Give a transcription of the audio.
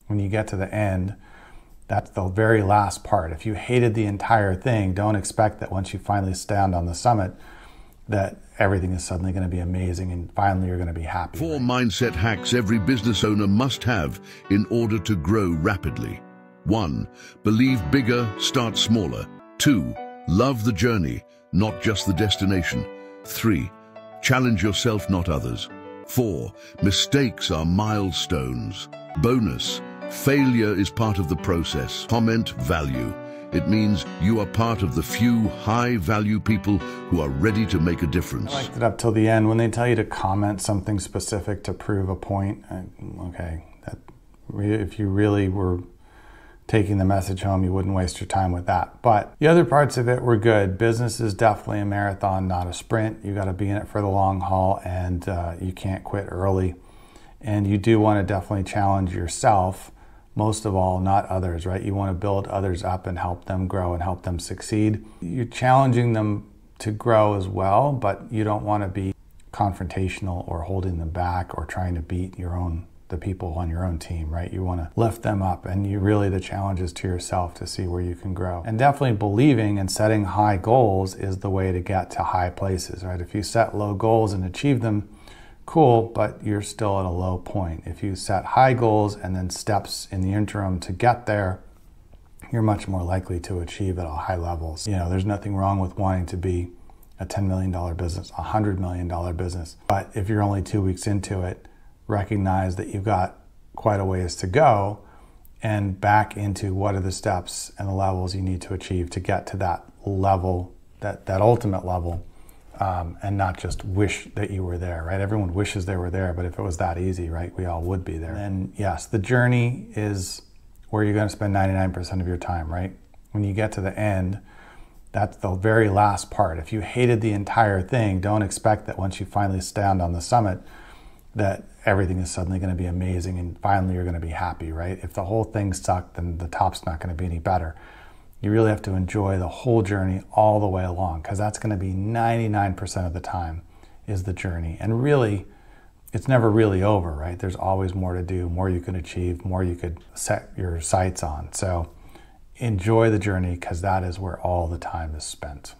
when you get to the end, that's the very last part. If you hated the entire thing, don't expect that once you finally stand on the summit, that everything is suddenly going to be amazing and finally you're going to be happy. 4 mindset hacks every business owner must have in order to grow rapidly. 1. Believe bigger, start smaller. 2. Love the journey, not just the destination. 3. Challenge yourself, not others. 4. Mistakes are milestones. Bonus. Failure is part of the process. Comment value. It means you are part of the few high-value people who are ready to make a difference. I liked it up till the end. When they tell you to comment something specific to prove a point, okay, if you really were taking the message home, you wouldn't waste your time with that. But the other parts of it were good. Business is definitely a marathon, not a sprint. You got to be in it for the long haul, and you can't quit early. And you do want to definitely challenge yourself, most of all, not others, right? You want to build others up and help them grow and help them succeed. You're challenging them to grow as well, but you don't want to be confrontational or holding them back or trying to beat the people on your own team, right? You want to lift them up, and the challenge is to yourself to see where you can grow. And definitely believing and setting high goals is the way to get to high places, right? If you set low goals and achieve them, cool, but you're still at a low point. If you set high goals and then steps in the interim to get there, you're much more likely to achieve at a high level. There's nothing wrong with wanting to be a $10 million business, a $100 million business. But if you're only 2 weeks into it, recognize that you've got quite a ways to go and back into what are the steps and the levels you need to achieve to get to that level, that ultimate level. And not just wish that you were there, right? Everyone wishes they were there, but if it was that easy, right, we all would be there. And yes, the journey is where you're going to spend 99% of your time, right? When you get to the end, that's the very last part. If you hated the entire thing, don't expect that once you finally stand on the summit, that everything is suddenly going to be amazing and finally you're going to be happy, right? If the whole thing sucked, then the top's not going to be any better. You really have to enjoy the whole journey all the way along, because that's going to be 99% of the time is the journey. And really, it's never really over, right? There's always more to do, more you can achieve, more you could set your sights on. So enjoy the journey, because that is where all the time is spent.